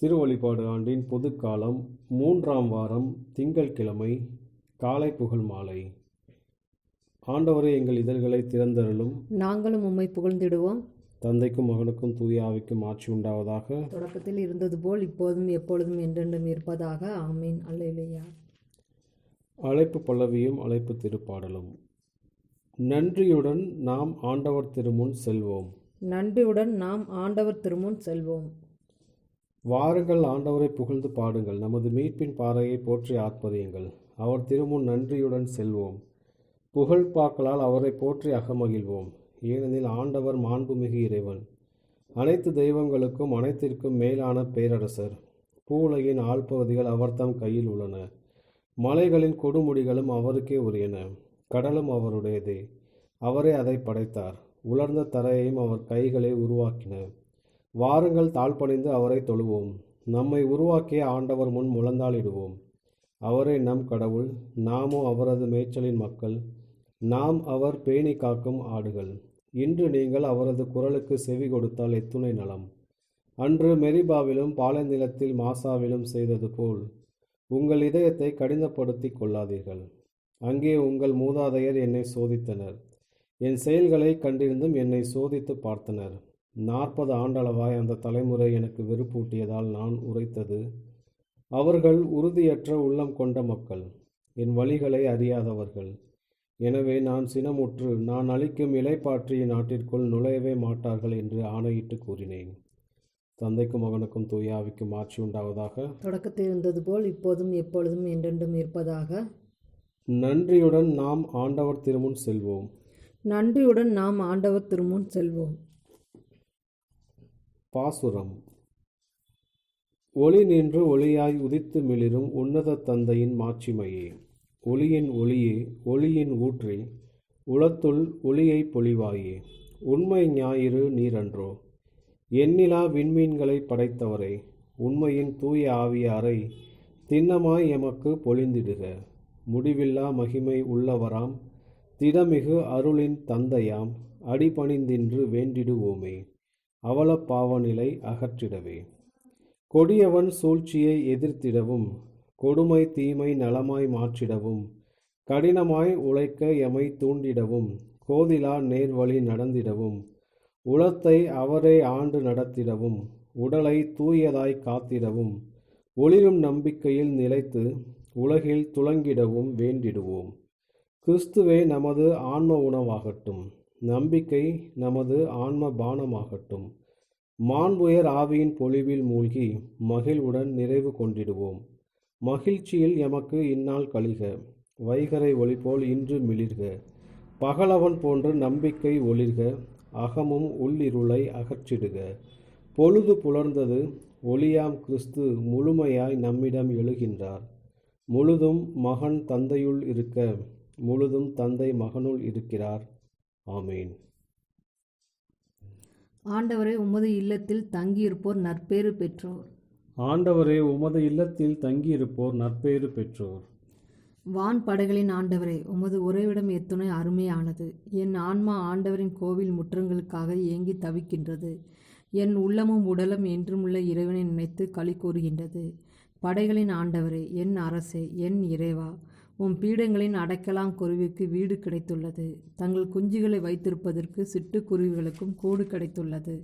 திருவழிபாடு ஆண்டின் பொதுக்காலம் 3ஆம் வாரம் திங்கட்கிழமை காலை புகழ் மாலை. ஆண்டவரே, எங்கள் இதழ்களை திறந்தருளும், நாங்களும் உம்மை புகழ்ந்திடுவோம். தந்தைக்கும் மகனுக்கும் தூய ஆவிக்கும் ஆட்சி உண்டாவதாக. தொடக்கத்தில் இருந்தது போல் இப்போதும் எப்பொழுதும் என்றென்றும் இருப்பதாக. ஆமீன். அல்லேலூயா. அழைப்பு பல்லவியும் அழைப்பு திருப்பாடலும். நன்றியுடன் நாம் ஆண்டவர் திருமுன் செல்வோம். நன்றியுடன் நாம் ஆண்டவர் திருமுன் செல்வோம். வாருங்கள், ஆண்டவரை புகழ்ந்து பாடுங்கள். நமது மீட்பின் பாறையை போற்றி ஆர்ப்பரியுங்கள். அவர் திருமுன் நன்றியுடன் செல்வோம். புகழ்பாக்களால் அவரை போற்றி அகமகிழ்வோம். ஏனெனில் ஆண்டவர் மாண்புமிகு இறைவன், அனைத்து தெய்வங்களுக்கும் அனைத்திற்கும் மேலான பேரரசர். பூவுலகின் ஆழ்பகுதிகள் அவர்தம் கையில் உள்ளன. மலைகளின் கொடுமுடிகளும் அவருக்கே உரியன. கடலும் அவருடையதே, அவரே அதை படைத்தார். உலர்ந்த தரையையும் அவர் கைகளே உருவாக்கின. வாருங்கள், தாழ்பணிந்து அவரை தொழுவோம். நம்மை உருவாக்கிய ஆண்டவர் முன் முழந்தாளிடுவோம். அவரே நம் கடவுள், நாமோ அவரது மேய்ச்சலின் மக்கள். நாம் அவர் பேணி காக்கும் ஆடுகள். இன்று நீங்கள் அவரது குரலுக்கு செவி கொடுத்தால் எத்துணை நலம். அன்று மெரிபாவிலும் பாலைநிலத்தில் மாசாவிலும் செய்தது போல் உங்கள் இதயத்தை கடினப்படுத்தி கொள்ளாதீர்கள். அங்கே உங்கள் மூதாதையர் என்னை சோதித்தனர். என் செயல்களை கண்டிருந்தும் என்னை சோதித்து பார்த்தனர். 40 ஆண்டளவாய் அந்த தலைமுறை எனக்கு வெறுப்பூட்டியதால் நான் உரைத்தது, அவர்கள் உறுதியற்ற உள்ளம் கொண்ட மக்கள், என் வழிகளை அறியாதவர்கள். எனவே நான் சினமுற்று, நான் அளிக்கும் இலைப்பாற்றிய நாட்டிற்குள் நுழையவே மாட்டார்கள் என்று ஆணையிட்டு கூறினேன். தந்தைக்கும் மகனுக்கும் தூய ஆவிக்கும் ஆட்சி உண்டாவதாக. தொடக்கத்தில் இருந்தது போல் இப்போதும் எப்பொழுதும் என்றென்றும் இருப்பதாக. நன்றியுடன் நாம் ஆண்டவர் திருமுன் செல்வோம். நன்றியுடன் நாம் ஆண்டவர் திருமுன் செல்வோம். பாசுரம். ஒளி நின்று ஒளியாய் உதித்து மிளிரும் உன்னத தந்தையின் மாட்சிமையே. ஒளியின் ஒளியே, ஒளியின் ஊற்றே, உளத்துள் ஒளியை பொழிவாயே. உண்மை ஞாயிறு நீரன்றோ. எண்ணிலா விண்மீன்களை படைத்தவரே, உண்மையின் தூய ஆவியாரை திண்ணமாய் எமக்கு பொழிந்திடுக. முடிவில்லா மகிமை உள்ளவராம் திடமிகு அருளின் தந்தையாம் அடிபணிந்தின்று வேண்டிடுவோமே. அவல பாவநிலை அகற்றிடவே. கொடியவன் சூழ்ச்சியை எதிர்த்திடவும், கொடுமை தீமை நலமாய் மாற்றிடவும், கடினமாய் உழைக்க எமை தூண்டிடவும், கோதிலா நேர்வழி நடந்திடவும், உளத்தை அவரே ஆண்டு நடத்திடவும், உடலை தூயதாய் காத்திடவும், ஒளிரும் நம்பிக்கையில் நிலைத்து உலகில் துலங்கிடவும் வேண்டிடுவோம். கிறிஸ்துவே நமது ஆன்ம உணவாகட்டும். நம்பிக்கை நமது ஆன்ம பானமாகட்டும். மாண்புயர் ஆவியின் பொழிவில் மூழ்கி மகிழ்வுடன் நிறைவு கொண்டிடுவோம். மகிழ்ச்சியில் எமக்கு இந்நாள் கழிக. வைகரை ஒளி போல் இன்று மிளிர்க. பகலவன் போன்று நம்பிக்கை ஒளிர்க. அகமும் உள்ளிருளை அகற்றிடுக. பொழுது புலர்ந்தது. ஒளியாம் கிறிஸ்து முழுமையாய் நம்மிடம் எழுகின்றார். முழுதும் மகன் தந்தையுள் இருக்க, முழுதும் தந்தை மகனுள் இருக்கிறார். ஆமேன். ஆண்டவரே, உமது இல்லத்தில் தங்கியிருப்போர் நற்பேறு பெற்றோர். ஆண்டவரே, உமது இல்லத்தில் தங்கியிருப்போர் நற்பேறு பெற்றோர். வான் படைகளின் ஆண்டவரே, உமது உறைவிடம் எத்துணை அருமையானது. என் ஆன்மா ஆண்டவரின் கோவில் முற்றங்களுக்காக ஏங்கி தவிக்கின்றது. என் உள்ளமும் உடலும் என்றுமுள்ள இறைவனை நினைத்து களி கூறுகின்றது. படைகளின் ஆண்டவரே, என் அரசே, என் இறைவா, உம் பீடங்களின் அடைக்கலாங் குருவிக்கு வீடு கிடைத்துள்ளது. தங்கள் குஞ்சுகளை வைத்திருப்பதற்கு சிட்டுக்குருவிகளுக்கும் கூடு கிடைத்துள்ளது.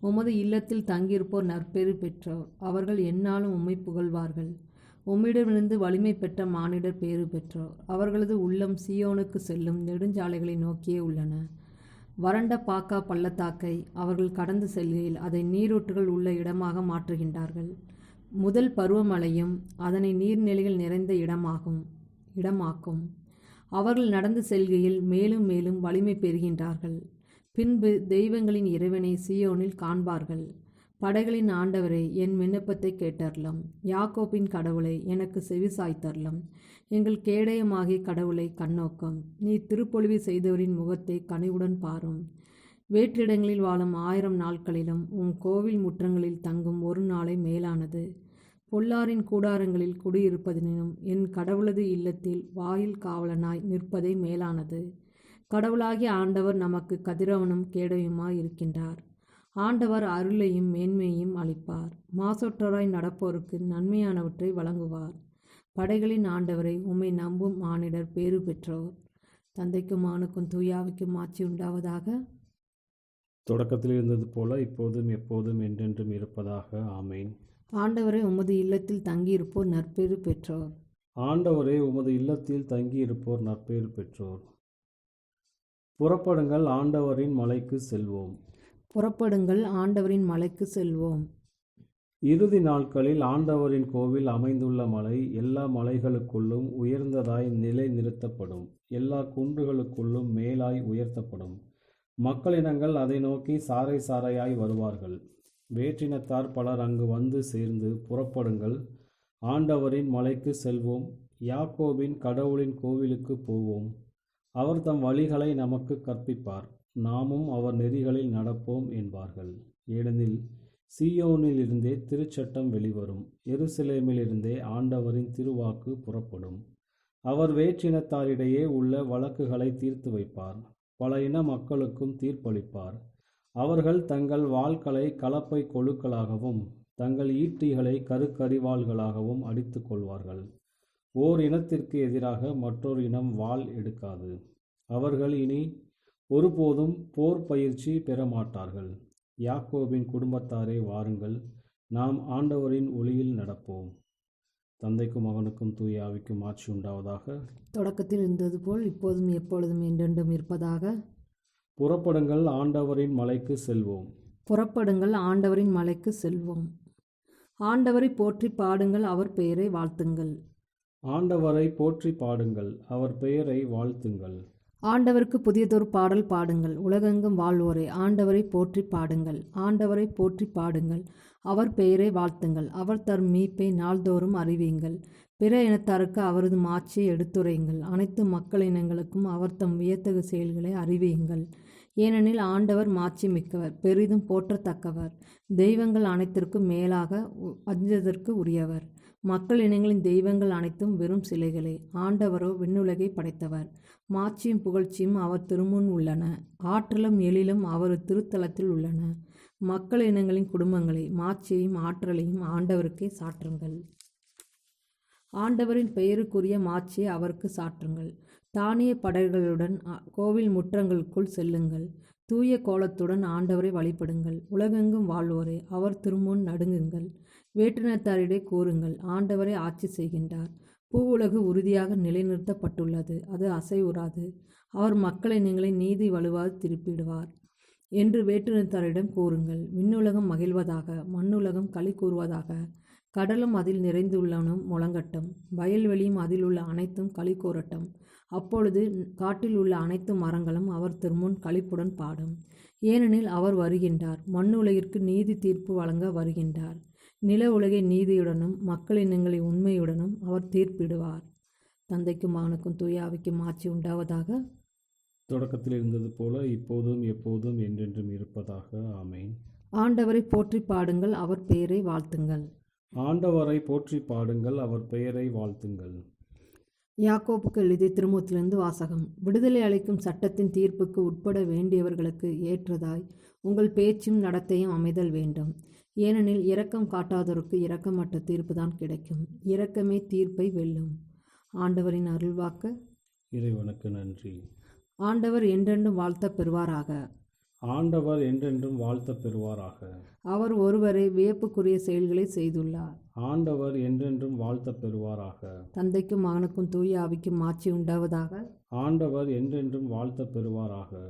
உமது இல்லத்தில் தங்கியிருப்போர் நற்பேறு பெற்றோர். அவர்கள் எந்நாளும் உம்மை புகழ்வார்கள். உம்மிடமிருந்து வலிமை பெற்ற மானிடர் பேறு பெற்றோர். அவர்களது உள்ளம் சீயோனுக்கு செல்லும் நெடுஞ்சாலைகளை நோக்கியே உள்ளன. வறண்ட பாக்கா பள்ளத்தாக்கை அவர்கள் கடந்து செல்கையில் அதை நீரூற்றுகள் உள்ள இடமாக மாற்றுகின்றார்கள். முதல் பருவமழையும் அதனை நீர்நிலைகள் நிறைந்த இடமாக்கும். அவர்கள் நடந்து செல்கையில் மேலும் மேலும் வலிமை பெறுகின்றார்கள். பின்பு தெய்வங்களின் இறைவனை சீயோனில் காண்பார்கள். படைகளின் ஆண்டவரே, என் விண்ணப்பத்தை கேட்டருளும். யாக்கோப்பின் கடவுளை எனக்கு செவிசாய்த்தருளும். எங்கள் கேடயமாகிய கடவுளை கண்ணோக்கும். நீ திருப்பொழிவு செய்தவரின் முகத்தை கனிவுடன் பாரும். வேற்றிடங்களில் வாழும் 1000 நாட்களிலும் உம் கோவில் முற்றங்களில் தங்கும் ஒரு நாளை மேலானது. பொல்லாரின் கூடாரங்களில் குடியிருப்பதனினும் என் கடவுளது இல்லத்தில் வாயில் காவலனாய் நிற்பதே மேலானது. கடவுளாகிய ஆண்டவர் நமக்கு கதிரவனும் கேடயமாய் இருக்கின்றார். ஆண்டவர் அருளையும் மேன்மையையும் அளிப்பார். மாசற்றோராய் நடப்போருக்கு நன்மையானவற்றை வழங்குவார். படைகளின் ஆண்டவரை உம்மை நம்பும் மானிடர் பேறு பெற்றோர். தந்தைக்கும் மகனுக்கும் தூயாவிக்கும் ஆட்சி உண்டாவதாக. தொடக்கத்தில் இருந்தது போல இப்போதும் எப்போதும் என்றென்றும் இருப்பதாக. ஆமேன். ஆண்டவரை உமது இல்லத்தில் தங்கியிருப்போர் நற்பேறு பெற்றோர். ஆண்டவரே, உமது இல்லத்தில் தங்கியிருப்போர் நற்பேறு பெற்றோர். புறப்படுங்கள், ஆண்டவரின் மலைக்கு செல்வோம். புறப்படுங்கள், ஆண்டவரின் மலைக்கு செல்வோம். இறுதி நாட்களில் ஆண்டவரின் கோவில் அமைந்துள்ள மலை எல்லா மலைகளுக்குள்ளும் உயர்ந்ததாய் நிலை நிறுத்தப்படும். எல்லா குன்றுகளுக்குள்ளும் மேலாய் உயர்த்தப்படும். மக்களினங்கள் அதை நோக்கி சாறை சாறையாய் வருவார்கள். வேற்றினத்தார் பலர் அங்கு வந்து சேர்ந்து, புறப்படுங்கள், ஆண்டவரின் மலைக்கு செல்வோம், யாக்கோபின் கடவுளின் கோவிலுக்கு போவோம். அவர் தம் வழிகளை நமக்கு கற்பிப்பார், நாமும் அவர் நெறிகளில் நடப்போம் என்பார்கள். ஏனெனில் சீயோனிலிருந்தே திருச்சட்டம் வெளிவரும், எருசலேமிலிருந்தே ஆண்டவரின் திருவாக்கு புறப்படும். அவர் வேற்றினத்தாரிடையே உள்ள வழக்குகளை தீர்த்து வைப்பார், பல இன மக்களுக்கும் தீர்ப்பளிப்பார். அவர்கள் தங்கள் வாள்களை கலப்பை கொழுக்களாகவும் தங்கள் ஈட்டிகளை கருக்கரிவாள்களாகவும் அடித்து கொள்வார்கள். ஓர் இனத்திற்கு எதிராக மற்றொரு இனம் வாள் எடுக்காது. அவர்கள் இனி ஒருபோதும் போர் பயிற்சி பெறமாட்டார்கள். யாக்கோபின் குடும்பத்தாரே, வாருங்கள், நாம் ஆண்டவரின் ஒளியில் நடப்போம். தந்தைக்கும் மகனுக்கும் தூய ஆவிக்கும் ஆட்சி உண்டாவதாக. தொடக்கத்தில் இருந்தது போல் இப்போதும் எப்பொழுதும் என்றென்றும் இருப்பதாக. புறப்படுங்கள், ஆண்டவரின் மலைக்கு செல்வோம். புறப்படுங்கள், ஆண்டவரின் மலைக்கு செல்வோம். ஆண்டவரை போற்றி பாடுங்கள், அவர் பெயரை வாழ்த்துங்கள். ஆண்டவரை போற்றி பாடுங்கள், அவர் பெயரை வாழ்த்துங்கள். ஆண்டவருக்கு புதியதொரு பாடல் பாடுங்கள், உலகெங்கும் வாழ்வோரே, ஆண்டவரை போற்றி பாடுங்கள். ஆண்டவரை போற்றி பாடுங்கள், அவர் பெயரை வாழ்த்துங்கள். அவர் தரும் மீட்பை நாள்தோறும் அறிவியுங்கள். பிற இனத்தாருக்கு அவரது மாட்சியை எடுத்துரையுங்கள். அனைத்து மக்கள் இனங்களுக்கும் அவர் தம் வியத்தகு செயல்களை அறிவியுங்கள். ஏனெனில் ஆண்டவர் மாட்சி மிக்கவர், பெரிதும் போற்றத்தக்கவர். தெய்வங்கள் அனைத்திற்கும் மேலாக அஞ்சுதற்கு உரியவர். மக்கள் இனங்களின் தெய்வங்கள் அனைத்தும் வெறும் சிலைகளே. ஆண்டவரோ விண்ணுலகை படைத்தவர். மாட்சியும் புகழ்ச்சியும் அவர் திருமுன் உள்ளன. ஆற்றலும் எழிலும் அவர் திருத்தலத்தில் உள்ளன. மக்கள் இனங்களின் குடும்பங்களை மாட்சியையும் ஆற்றலையும் ஆண்டவருக்கே சாற்றுங்கள். ஆண்டவரின் பெயருக்குரிய மாட்சியை அவருக்கு சாற்றுங்கள். தானிய படைகளுடன் கோவில் முற்றங்களுக்குள் செல்லுங்கள். தூய கோலத்துடன் ஆண்டவரை வழிபடுங்கள். உலகெங்கும் வாழ்வோரே, அவர் திருமுன் நடுங்குங்கள். வேற்றினத்தாரிடையே கூறுங்கள், ஆண்டவரை ஆட்சி செய்கின்றார். பூவுலகு உறுதியாக நிலைநிறுத்தப்பட்டுள்ளது, அது அசைவுறாது. அவர் மக்களை நீங்களை நீதி வலுவாது திருப்பிடுவார் என்று வேற்றினத்தாரிடம் கூறுங்கள். விண்ணுலகம் மகிழ்வதாக, மண்ணுலகம் களி கூறுவதாக. கடலும் அதில் நிறைந்துள்ளனும் முழங்கட்டும், வயல்வெளியும் அதில் உள்ள அனைத்தும் களி கூறட்டும். அப்பொழுது காட்டில் உள்ள அனைத்து மரங்களும் அவர் திருமுன் களிப்புடன் பாடும். ஏனெனில் அவர் வருகின்றார், மண்ணுலகிற்கு நீதி தீர்ப்பு வழங்க வருகின்றார். நில உலகை நீதியுடனும் மக்கள் இனங்களை உண்மையுடனும் அவர் தீர்ப்பிடுவார். தந்தைக்கும் மகனுக்கும் தூய ஆவிக்கும் ஆட்சி உண்டாவதாக. தொடக்கத்தில் இருந்தது போல இப்போதும் எப்போதும் என்றென்றும் இருப்பதாக. ஆமேன். ஆண்டவரை போற்றி பாடுங்கள், அவர் பெயரை வாழ்த்துங்கள். ஆண்டவரை போற்றி பாடுங்கள், அவர் பெயரை வாழ்த்துங்கள். யாக்கோப்புக்கு எழுதிய திருமுகத்திலிருந்து வாசகம். விடுதலை அளிக்கும் சட்டத்தின் தீர்ப்புக்கு உட்பட வேண்டியவர்களுக்கு ஏற்றதாய் உங்கள் பேச்சும் நடத்தையும் அமைதல் வேண்டும். ஏனெனில் இரக்கம் காட்டாதோருக்கு இரக்கமற்ற தீர்ப்புதான் கிடைக்கும். இரக்கமே தீர்ப்பை வெல்லும். ஆண்டவரின் அருள்வாக்கு. இறைவனுக்கு நன்றி. ஆண்டவர் என்றென்றும் வாழ்த்தப் பெறுவாராக. ஆண்டவர் என்றென்றும் வாழ்த்தப் பெறுவாராக. அவர் ஒருவரே வியப்புக்குரிய செயல்களை செய்துள்ளார். ஆண்டவர் என்றென்றும் வாழ்த்தப் பெறுவாராக. தந்தைக்கும் மகனுக்கும் தூய ஆவிக்கும் ஆட்சி உண்டாவதாக. ஆண்டவர் என்றென்றும் வாழ்த்தப் பெறுவாராக.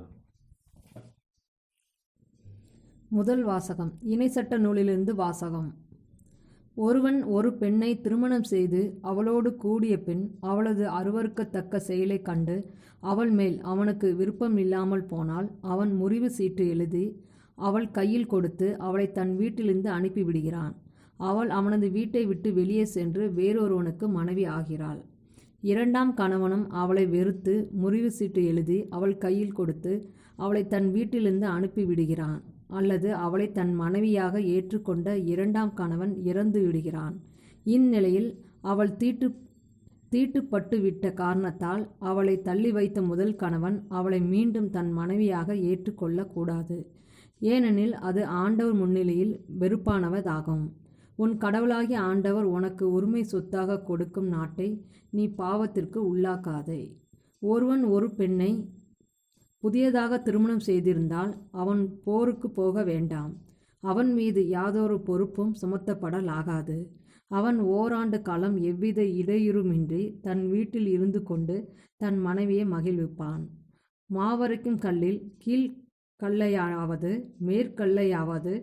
முதல் வாசகம். இணை சட்ட நூலிலிருந்து வாசகம். ஒருவன் ஒரு பெண்ணை திருமணம் செய்து அவளோடு கூடிய பின் அவளது அருவருக்கத்தக்க செயலை கண்டு அவள் மேல் அவனுக்கு விருப்பம் இல்லாமல் போனால் அவன் முறிவு சீட்டு எழுதி அவள் கையில் கொடுத்து அவளை தன் வீட்டிலிருந்து அனுப்பிவிடுகிறான். அவள் அவனது வீட்டை விட்டு வெளியே சென்று வேறொருவனுக்கு மனைவி ஆகிறாள். இரண்டாம் கணவனும் அவளை வெறுத்து முறிவு சீட்டு எழுதி அவள் கையில் கொடுத்து அவளை தன் வீட்டிலிருந்து அனுப்பிவிடுகிறான். அல்லது அவளை தன் மனைவியாக ஏற்றுக்கொண்ட இரண்டாம் கணவன் இறந்து விடுகிறான். இந்நிலையில் அவள் தீட்டுப்பட்டு விட்ட காரணத்தால் அவளை தள்ளி வைத்த முதல் கணவன் அவளை மீண்டும் தன் மனைவியாக ஏற்றுக்கொள்ளக்கூடாது. ஏனெனில் அது ஆண்டவர் முன்னிலையில் வெறுப்பானவதாகும். உன் கடவுளாகிய ஆண்டவர் உனக்கு உரிமை சொத்தாக கொடுக்கும் நாட்டை நீ பாவத்திற்கு உள்ளாக்காதே. ஒருவன் ஒரு பெண்ணை புதியதாக திருமணம் செய்திருந்தால் அவன் போருக்கு போக வேண்டாம். அவன் மீது யாதொரு பொறுப்பும் சுமத்தப்படலாகாது. அவன் ஓராண்டு காலம் எவ்வித இடையூறுமின்றி தன் வீட்டில் இருந்து கொண்டு தன் மனைவியை மகிழ்விப்பான். மாவரைக்கும் கல்லில் கீழ்கல்லையாவது மேற்கல்லையாவது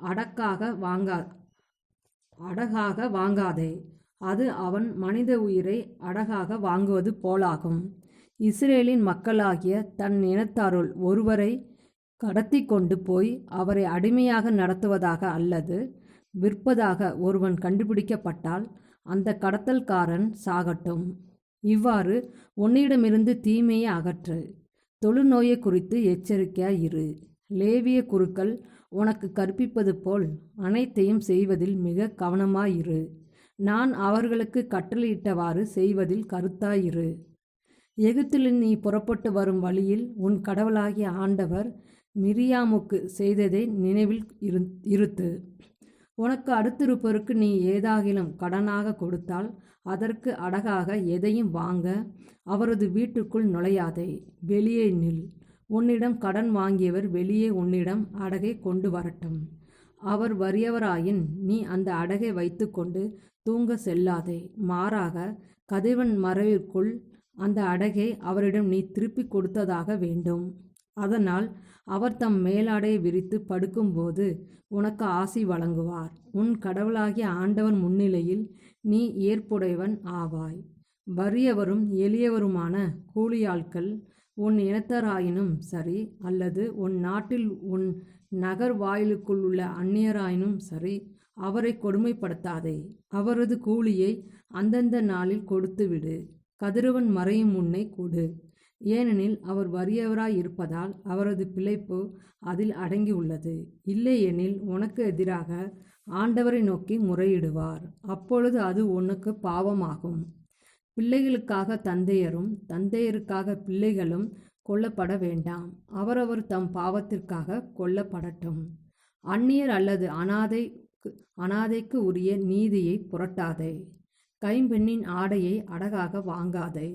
அடகாக வாங்காதே. அது அவன் மனித உயிரை அடகாக வாங்குவது போலாகும். இஸ்ரேலின் மக்களாகிய தன் இனத்தாருள் ஒருவரை கடத்தி கொண்டு போய் அவரை அடிமையாக நடத்துவதாக அல்லது விற்பதாக ஒருவன் கண்டுபிடிக்கப்பட்டால் அந்த கடத்தல்காரன் சாகட்டும். இவ்வாறு உன்னிடமிருந்து தீமையை அகற்று. தொழுநோயை குறித்து எச்சரிக்கையாயிரு. லேவிய குருக்கள் உனக்கு கற்பிப்பது போல் அனைத்தையும் செய்வதில் மிக கவனமாயிரு. நான் அவர்களுக்கு கட்டளையிட்டவாறு செய்வதில் கருத்தாயிரு. எகிப்தில் நீ புறப்பட்டு வரும் வழியில் உன் கடவுளாகிய ஆண்டவர் மிரியாமுக்கு செய்ததை நினைவில் இருத்து. உனக்கு அடுத்திருப்பவருக்கு நீ ஏதாகிலும் கடனாக கொடுத்தால் அதற்கு அடகாக எதையும் வாங்க அவரது வீட்டுக்குள் நுழையாதே. வெளியே நில். உன்னிடம் கடன் வாங்கியவர் வெளியே உன்னிடம் அடகை கொண்டு வரட்டும். அவர் வறியவராயின் நீ அந்த அடகை வைத்து கொண்டு தூங்க செல்லாதே. மாறாக கதிரவன் மறைவிற்குள் அந்த அடகை அவரிடம் நீ திருப்பி கொடுத்ததாக வேண்டும். அதனால் அவர் தம் மேலாடையை விரித்து படுக்கும்போது உனக்கு ஆசி வழங்குவார். உன் கடவுளாகிய ஆண்டவன் முன்னிலையில் நீ ஏற்புடையவன் ஆவாய். வறியவரும் எளியவருமான கூலியாட்கள் உன் இனத்தராயினும் சரி அல்லது உன் நாட்டில் உன் நகர் வாயிலுக்குள் உள்ள அந்நியராயினும் சரி அவரை கொடுமைப்படுத்தாதே. அவரது கூலியை அந்தந்த நாளில் கொடுத்துவிடு. கதிரவன் மறையும் முன்னே கொடு. ஏனெனில் அவர் வறியவராய் இருப்பதால் அவரது பிழைப்பு அதில் அடங்கியுள்ளது. இல்லையெனில் உனக்கு எதிராக ஆண்டவரை நோக்கி முறையிடுவார். அப்பொழுது அது உனக்கு பாவமாகும். பிள்ளைகளுக்காக தந்தையரும் தந்தையருக்காக பிள்ளைகளும் கொல்லப்பட வேண்டாம். அவரவர் தம் பாவத்திற்காக கொல்லப்படட்டும். அந்நியர் அல்லது அனாதைக்கு உரிய நீதியை புரட்டாதே. கைம்பெண்ணின் ஆடையை அடகாக வாங்காதே.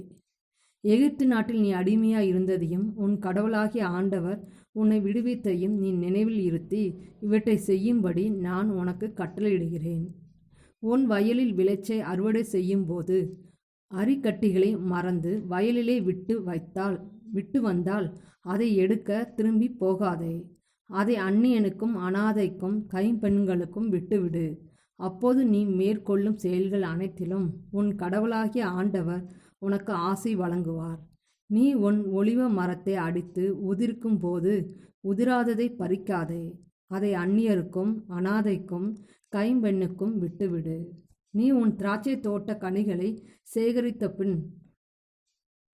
எகிப்து நாட்டில் நீ அடிமையாய் இருந்ததையும் உன் கடவுளாகிய ஆண்டவர் உன்னை விடுவித்தையும் நீ நினைவில் இருத்தி இவற்றை செய்யும்படி நான் உனக்கு கட்டளையிடுகிறேன். உன் வயலில் விளைச்சை அறுவடை செய்யும் போது அரிக்கட்டிகளை மறந்து வயலிலே விட்டு வந்தால் அதை எடுக்க திரும்பி போகாதே. அதை அந்நியனுக்கும் அனாதைக்கும் கைம்பெண்களுக்கும் விட்டுவிடு. அப்போது நீ மேற்கொள்ளும் செயல்கள் அனைத்திலும் உன் கடவுளாகிய ஆண்டவர் உனக்கு ஆசி வழங்குவார். நீ உன் ஒலிவ மரத்தை அடித்து உதிர்க்கும் போது உதிராததை பறிக்காதே. அதை அந்நியருக்கும் அனாதைக்கும் கைம்பெண்ணுக்கும் விட்டுவிடு. நீ உன் திராட்சை தோட்ட கனிகளை சேகரித்த பின்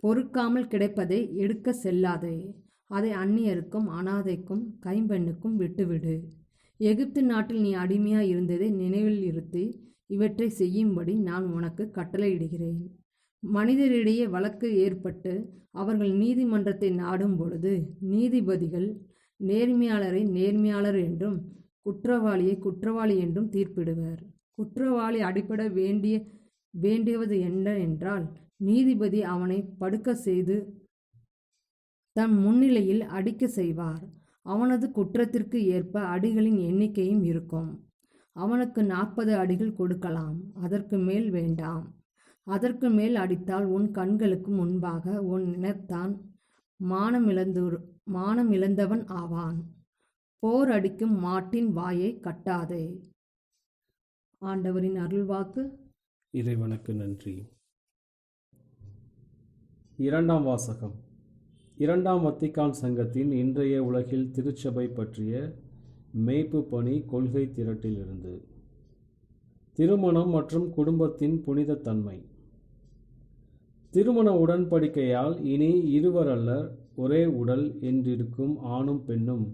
பொறுக்காமல் கிடைப்பதை எடுக்க செல்லாதே. அதை அந்நியருக்கும் அனாதைக்கும் கைம்பெண்ணுக்கும் விட்டுவிடு. எகிப்து நாட்டில் நீ அடிமையாய் இருந்ததை நினைவில் இருத்தி இவற்றை செய்யும்படி நான் உனக்கு கட்டளையிடுகிறேன். மனிதரிடையே வழக்கு ஏற்பட்டு அவர்கள் நீதிமன்றத்தை நாடும் பொழுது நீதிபதிகள் நேர்மையாளரை நேர்மையாளர் என்றும் குற்றவாளியை குற்றவாளி என்றும் தீர்ப்பிடுவர். குற்றவாளி அடிபட வேண்டியது என்னவென்றால் நீதிபதி அவனை படுக்க செய்து தம் முன்னிலையில் அடிக்க செய்வார். அவனது குற்றத்திற்கு ஏற்ப அடிகளின் எண்ணிக்கையும் இருக்கும். அவனுக்கு 40 அடிகள் கொடுக்கலாம். அதற்கு மேல் வேண்டாம். அதற்கு மேல் அடித்தால் உன் கண்களுக்கு முன்பாக உன் இனத்தான் மானமிழந்தவன் ஆவான். போர் அடிக்கும் மாட்டின் வாயை கட்டாதே. ஆண்டவரின் அருள்வாக்கு. இறைவனுக்கு நன்றி. இரண்டாம் வாசகம். இரண்டாம் வத்திக்கான் சங்கத்தின் இன்றைய உலகில் திருச்சபை பற்றிய மேய்ப்பு பணி கொள்கை திரட்டிலிருந்து. திருமணம் மற்றும் குடும்பத்தின் புனித தன்மை. திருமண உடன்படிக்கையால் இனி இருவரல்ல ஒரே உடல் என்றிருக்கும் ஆணும் பெண்ணும்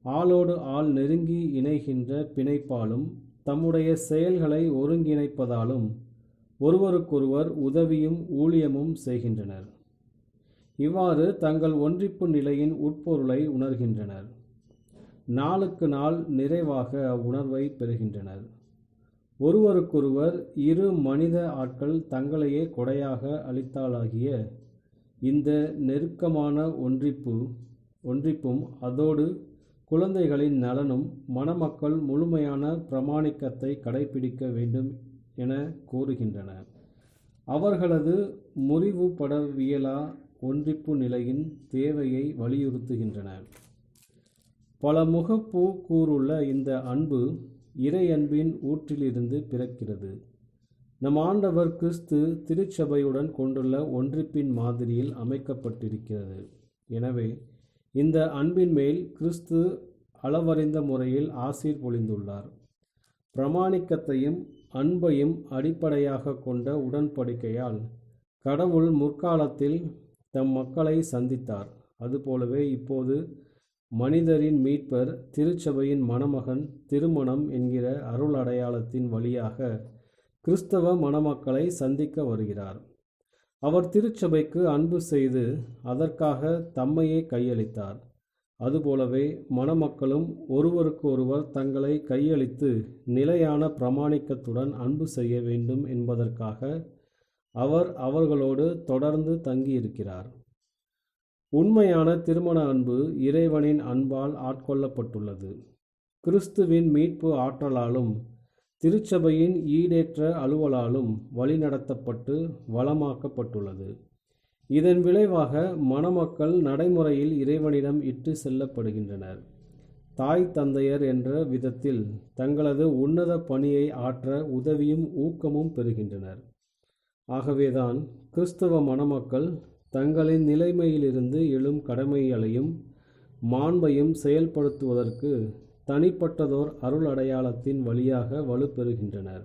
ஆளோடு ஆள் நெருங்கி இணைகின்ற பிணைப்பாலும் தம்முடைய செயல்களை ஒருங்கிணைப்பதாலும் ஒருவருக்கொருவர் உதவியும் ஊழியமும் செய்கின்றனர். இவ்வாறு தங்கள் ஒன்றிப்பு நிலையின் உட்பொருளை உணர்கின்றனர். நாளுக்கு நாள் நிறைவாக அவ்வுணர்வை பெறுகின்றனர். ஒருவருக்கொருவர் இரு மனித ஆட்கள் தங்களையே கொடையாக அளித்தாலாகிய இந்த நெருக்கமான ஒன்றிப்பும் அதோடு குழந்தைகளின் நலனும் மணமக்கள் முழுமையான பிரமாணிக்கத்தை கடைபிடிக்க வேண்டும் என கோருகின்றன. அவர்களது முறிவுபடவியலா ஒன்றிப்பு நிலையின் தேவையை வலியுறுத்துகின்றன. பல முகப்பூ கூறுள்ள இந்த அன்பு இறை அன்பின் ஊற்றிலிருந்து பிறக்கிறது. நம் ஆண்டவர் கிறிஸ்து திருச்சபையுடன் கொண்டுள்ள ஒன்றிப்பின் மாதிரியில் அமைக்கப்பட்டிருக்கிறது. எனவே இந்த அன்பின் மேல் கிறிஸ்து அளவறிந்த முறையில் ஆசீர் பொழிந்துள்ளார். பிரமாணிக்கத்தையும் அன்பையும் அடிப்படையாக கொண்ட உடன்படிக்கையால் கடவுள் முற்காலத்தில் தம் மக்களை சந்தித்தார். அதுபோலவே இப்போது மனிதரின் மீட்பர் திருச்சபையின் மணமகன் திருமணம் என்கிற அருள் அடையாளத்தின் வழியாக கிறிஸ்தவ மணமக்களை சந்திக்க வருகிறார். அவர் திருச்சபைக்கு அன்பு செய்து அதற்காக தம்மையே கையளித்தார். அதுபோலவே மணமக்களும் ஒருவருக்கு ஒருவர் தங்களை கையளித்து நிலையான பிரமாணிக்கத்துடன் அன்பு செய்ய வேண்டும் என்பதற்காக அவர் அவர்களோடு தொடர்ந்து தங்கியிருக்கிறார். உண்மையான திருமண அன்பு இறைவனின் அன்பால் ஆட்கொள்ளப்பட்டுள்ளது. கிறிஸ்துவின் மீட்பு ஆற்றலாலும் திருச்சபையின் ஈடேற்ற அலுவலாலும் வழிநடத்தப்பட்டு வளமாக்கப்பட்டுள்ளது. இதன் விளைவாக மணமக்கள் நடைமுறையில் இறைவனிடம் இட்டு செல்லப்படுகின்றனர். தாய் தந்தையர் என்ற விதத்தில் தங்களது உன்னத பணியை ஆற்ற உதவியும் ஊக்கமும் பெறுகின்றனர். ஆகவேதான் கிறிஸ்தவ மணமக்கள் தங்களின் நிலைமையிலிருந்து எழும் கடமைகளையும் மாண்பையும் செயல்படுத்துவதற்கு தனிப்பட்டதோர் அருள் அடையாளத்தின் வழியாக வலுப்பெறுகின்றனர்.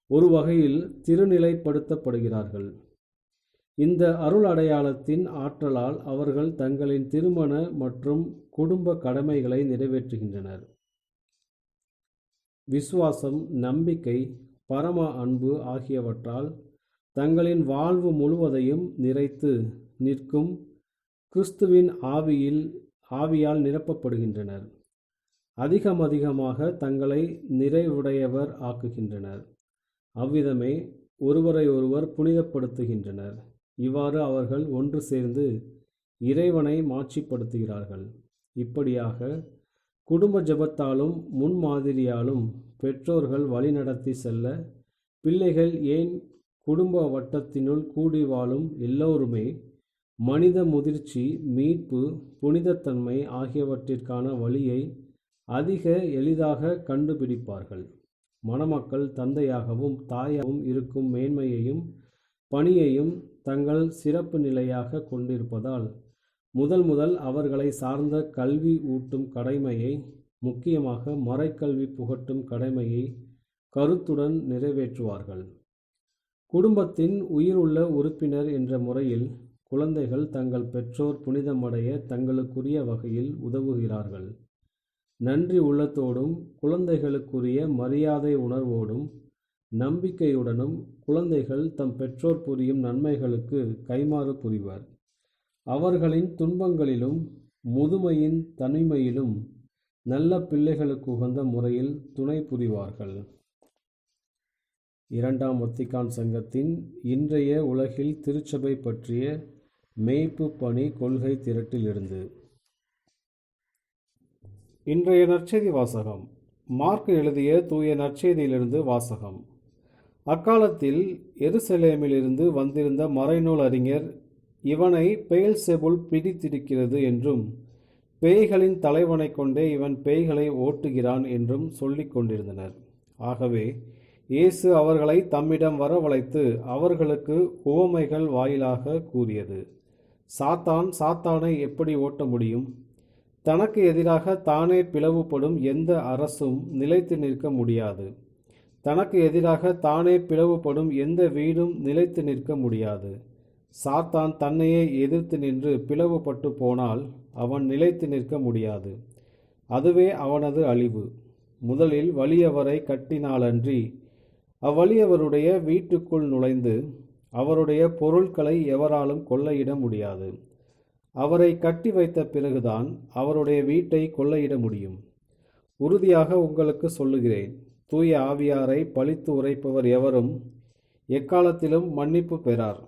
ஒரு வகையில் திருநிலைப்படுத்தப்படுகிறார்கள். இந்த அருள் அடையாளத்தின் ஆற்றலால் அவர்கள் தங்களின் திருமண மற்றும் குடும்ப கடமைகளை நிறைவேற்றுகின்றனர். விசுவாசம், நம்பிக்கை, பரம அன்பு ஆகியவற்றால் தங்களின் வாழ்வு முழுவதையும் நிறைத்து நிற்கும் கிறிஸ்துவின் ஆவியால் நிரப்பப்படுகின்றனர். அதிகமாக தங்களை நிறைவுடையவர் ஆக்குகின்றனர். அவ்விதமே ஒருவரை ஒருவர் புனிதப்படுத்துகின்றனர். இவ்வாறு அவர்கள் ஒன்று சேர்ந்து இறைவனை மாட்சிப்படுத்துகிறார்கள். இப்படியாக குடும்ப ஜெபத்தாலும் முன்மாதிரியாலும் பெற்றோர்கள் வழிநடத்தி செல்ல பிள்ளைகள் ஏன் குடும்ப வட்டத்தினுள் கூடி வாழும் எல்லோருமே மனித முதிர்ச்சி, மீட்பு, புனிதத்தன்மை ஆகியவற்றிற்கான வழியை அதிக எளிதாக கண்டுபிடிப்பார்கள். மணமக்கள் தந்தையாகவும் தாயாகவும் இருக்கும் மேன்மையையும் பணியையும் தங்கள் சிறப்பு நிலையாக கொண்டிருப்பதால் முதல் அவர்களை சார்ந்த கல்வி ஊட்டும் கடமையை, முக்கியமாக மறைக்கல்வி புகட்டும் கடமையை கருத்துடன் நிறைவேற்றுவார்கள். குடும்பத்தின் உயிருள்ள உறுப்பினர் என்ற முறையில் குழந்தைகள் தங்கள் பெற்றோர் புனிதமடைய தங்களுக்குரிய வகையில் உதவுகிறார்கள். நன்றி உள்ளத்தோடும் குழந்தைகளுக்குரிய மரியாதை உணர்வோடும் நம்பிக்கையுடனும் குழந்தைகள் தம் பெற்றோர் புரியும் நன்மைகளுக்கு கைமாறு புரிவர். அவர்களின் துன்பங்களிலும் முதுமையின் தனிமையிலும் நல்ல பிள்ளைகளுக்கு உகந்த முறையில் துணை புரிவார்கள். இரண்டாம் வத்திக்கான் சங்கத்தின் இன்றைய உலகில் திருச்சபை பற்றிய மேய்ப்பு பணி கொள்கை திரட்டிலிருந்து இன்றைய நற்செய்தி வாசகம். மார்க் எழுதிய தூய நற்செய்தியிலிருந்து வாசகம். அக்காலத்தில் எருசலேமிலிருந்து வந்திருந்த மறைநூல் அறிஞர் இவனை பெயல்செபுல் பிடித்திருக்கிறது என்றும் பேய்களின் தலைவனை கொண்டே இவன் பேய்களை ஓட்டுகிறான் என்றும் சொல்லிக் கொண்டிருந்தனர். ஆகவே இயேசு அவர்களை தம்மிடம் வரவழைத்து அவர்களுக்கு உவமைகள் வாயிலாக கூறியது. சாத்தான் சாத்தானை எப்படி ஓட்ட முடியும்? தனக்கு எதிராக தானே பிளவுபடும் எந்த அரசும் நிலைத்து நிற்க முடியாது. தனக்கு எதிராக தானே பிளவுபடும் எந்த வீடும் நிலைத்து நிற்க முடியாது. சாத்தான் தன்னையே எதிர்த்து நின்று பிளவுபட்டு போனால் அவன் நிலைத்து நிற்க முடியாது. அதுவே அவனது அழிவு. முதலில் வலியவரை கட்டினாலன்றி அவ்வலியவருடைய வீட்டுக்குள் நுழைந்து அவருடைய பொருட்களை எவராலும் கொள்ளையிட முடியாது. அவரை கட்டி வைத்த பிறகுதான் அவருடைய வீட்டை கொள்ளையிட முடியும். உறுதியாக உங்களுக்கு சொல்லுகிறேன், தூய ஆவியாரை பழித்து உரைப்பவர் எவரும் எக்காலத்திலும் மன்னிப்பு பெறார்.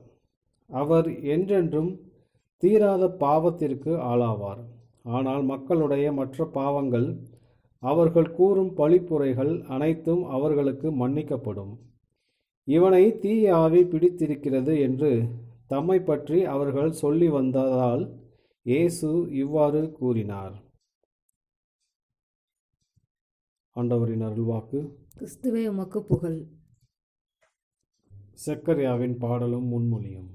அவர் என்றென்றும் தீராத பாவத்திற்கு ஆளாவார். ஆனால் மக்களுடைய மற்ற பாவங்கள், அவர்கள் கூறும் பழிப்புரைகள் அனைத்தும் அவர்களுக்கு மன்னிக்கப்படும். இவனை தீய ஆவி பிடித்திருக்கிறது என்று தம்மை பற்றி அவர்கள் சொல்லி வந்ததால் இயேசு இவ்வாறு கூறினார். ஆண்டவரின் அருள்வாக்கு. கிறிஸ்துவே உமக்கு புகழ். செக்கரியாவின் பாடலும் முன்மொழியும்.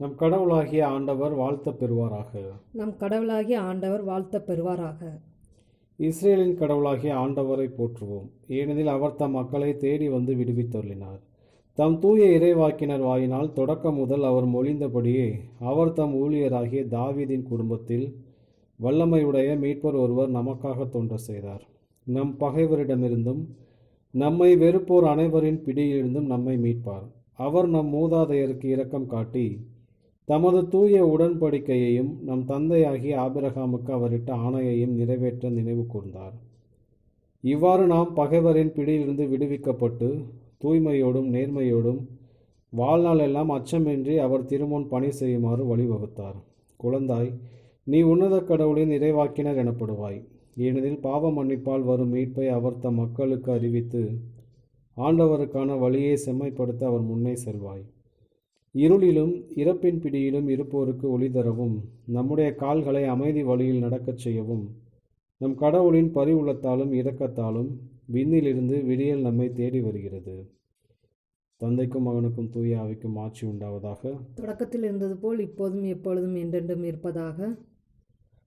நம் கடவுளாகிய ஆண்டவர் வாழ்த்த பெறுவாராக. நம் கடவுளாகிய ஆண்டவர் வாழ்த்த பெறுவாராக. இஸ்ரேலின் கடவுளாகிய ஆண்டவரை போற்றுவோம், ஏனெனில் அவர் தம் மக்களை தேடி வந்து விடுவித்தருளினார். தம் தூய இறைவாக்கினர் வாயினால் தொடக்கம் முதல் அவர் மொழிந்தபடியே அவர் தம் ஊழியராகிய தாவீதின் குடும்பத்தில் வல்லமையுடைய மீட்பர் ஒருவர் நமக்காக தோன்ற செய்தார். நம் பகைவரிடமிருந்தும் நம்மை வெறுப்போர் அனைவரின் பிடியிலிருந்தும் நம்மை மீட்பார். அவர் நம் மூதாதையருக்கு இரக்கம் காட்டி தமது தூய உடன்படிக்கையையும் நம் தந்தையாகிய ஆபிரகாமுக்கு அவரிட்ட ஆணையையும் நிறைவேற்ற நினைவு கூர்ந்தார். இவ்வாறு நாம் பகைவரின் பிடியிலிருந்து விடுவிக்கப்பட்டு தூய்மையோடும் நேர்மையோடும் வாழ்நாள் எல்லாம் அச்சமின்றி அவர் திருமுன் பணி செய்யுமாறு வழிவகுத்தார். குழந்தாய், நீ உன்னத கடவுளின் இறைவாக்கினர் எனப்படுவாய், ஏனெனில் பாவ மன்னிப்பால் வரும் மீட்பை அவர் தம் மக்களுக்கு அறிவித்து ஆண்டவருக்கான வழியை செம்மைப்படுத்த அவர் முன்னே செல்வாய். இருளிலும் இறப்பின் பிடியிலும் இருப்போருக்கு ஒளி தரவும், நம்முடைய கால்களை அமைதி வழியில் நடக்கச் செய்யவும், நம் கடவுளின் பரிவுள்ளத்தாலும் இரக்கத்தாலும் விண்ணிலிருந்து விடியல் நம்மை தேடி வருகிறது. தந்தைக்கும் மகனுக்கும் தூய ஆவிக்கும் ஆட்சி உண்டாவதாக. தொடக்கத்தில் இருந்தது போல் இப்போதும் எப்பொழுதும் என்றென்றும் இருப்பதாக.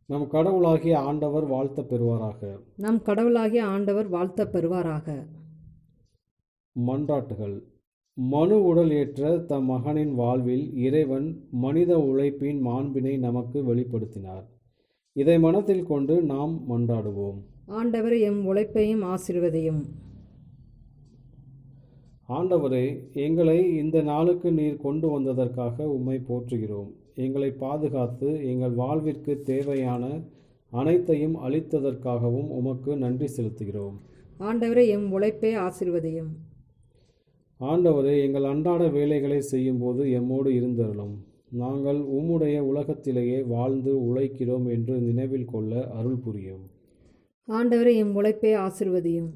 நம் கடவுளாகிய ஆண்டவர் வாழ்த்த பெறுவாராக. நம் கடவுளாகிய ஆண்டவர் வாழ்த்த பெறுவாராக. மன்றாட்டுகள். மனு உடல் ஏற்ற தம் மகனின் வாழ்வில் இறைவன் மனித உழைப்பின் மாண்பினை நமக்கு வெளிப்படுத்தினார். இதை மனத்தில் கொண்டு நாம் மன்றாடுவோம். ஆண்டவர் எம் உழைப்பையும் ஆசீர்வதியும். ஆண்டவரே, எங்களை இந்த நாளுக்கு நீர் கொண்டு வந்ததற்காக உம்மை போற்றுகிறோம். எங்களை பாதுகாத்து எங்கள் வாழ்விற்கு தேவையான அனைத்தையும் அளித்ததற்காகவும் உமக்கு நன்றி செலுத்துகிறோம். ஆண்டவரே எம் உழைப்பை ஆசீர்வதியும். ஆண்டவரே, எங்கள் அன்றாட வேலைகளை செய்யும்போது எம்மோடு இருந்தருளும். நாங்கள் உம்முடைய உலகத்திலேயே வாழ்ந்து உழைக்கிறோம் என்று நினைவில் கொள்ள அருள் புரியும். ஆண்டவரே எம் உழைப்பை ஆசீர்வதியும்.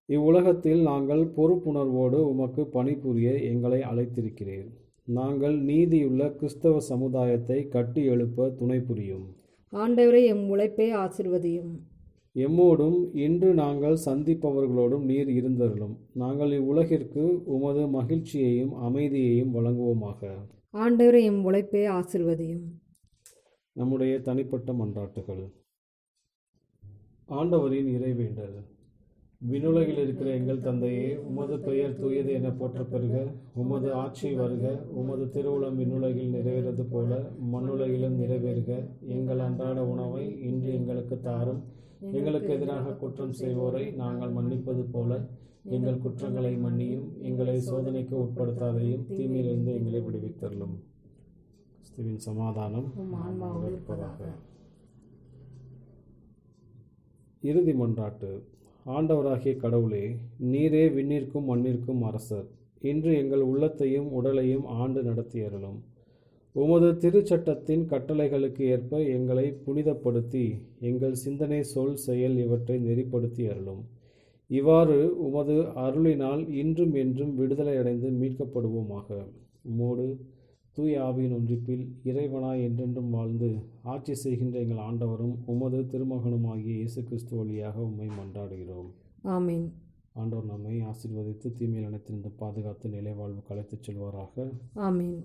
இவ்வுலகத்தில் நாங்கள் பொறுப்புணர்வோடு உமக்கு பணிபுரிய எங்களை அழைத்திருக்கிறீர். நாங்கள் நீதியுள்ள கிறிஸ்தவ சமுதாயத்தை கட்டி எழுப்ப துணை புரியும். ஆண்டவரே எம் உழைப்பை ஆசீர்வதியும். எம்மோடும் இன்று நாங்கள் சந்திப்பவர்களோடும் நீர் இருந்தருளும். நாங்கள் இவ்வுலகிற்கு உமது மகிழ்ச்சியையும் அமைதியையும் வழங்குவோமாக. ஆண்டவரே எம் உழைப்பை ஆசீர்வதியும். நம்முடைய தனிப்பட்ட மன்றாட்டுகள். ஆண்டவரின் இறைவேண்டல். விண்ணுலகில் இருக்கிற எங்கள் தந்தையே, உமது பெயர் தூயது என போற்ற பெறுக. உமது ஆட்சி வருக. உமது திருவுளம் விண்ணுலகில் நிறைவேறது போல மண்ணுலகிலும் நிறைவேறுக. எங்கள் அன்றாட உணவை இன்று எங்களுக்கு தாரும். எங்களுக்கு எதிராக குற்றம் செய்வோரை நாங்கள் மன்னிப்பது போல எங்கள் குற்றங்களை மன்னியும். எங்களை சோதனைக்கு உட்படுத்தாதையும் தீமையிலிருந்து எங்களை விடுவித்தருளும். கிறிஸ்துவின் சமாதானம் இருப்பதாக. இறுதி மன்றாட்டு. ஆண்டவராகிய கடவுளே, நீரே விண்ணிற்கும் மண்ணிற்கும் அரசர். இன்று எங்கள் உள்ளத்தையும் உடலையும் ஆண்டு நடத்தி அருளும். உமது திருச்சட்டத்தின் கட்டளைகளுக்கு ஏற்ப எங்களை புனிதப்படுத்தி எங்கள் சிந்தனை, சொல், செயல் இவற்றை நெறிப்படுத்தி அருளும். இவ்வாறு உமது அருளினால் இன்றும் என்றும் விடுதலை அடைந்து மீட்கப்படுவோமாக. உமோடு தூய ஆவியின் ஒன்றிப்பில் இறைவனாய் என்றென்றும் வாழ்ந்து ஆட்சி செய்கின்ற எங்கள் ஆண்டவரும் உமது திருமகனுமாகிய இயேசு கிறிஸ்து வழியாக உம்மை மன்றாடுகிறோம். ஆமீன். ஆண்டவர் நம்மை ஆசீர்வதித்து தீமையில் அனைத்திலிருந்து பாதுகாத்து நிலை வாழ்வுக்கு அழைத்துச் செல்வாராக. ஆமீன்.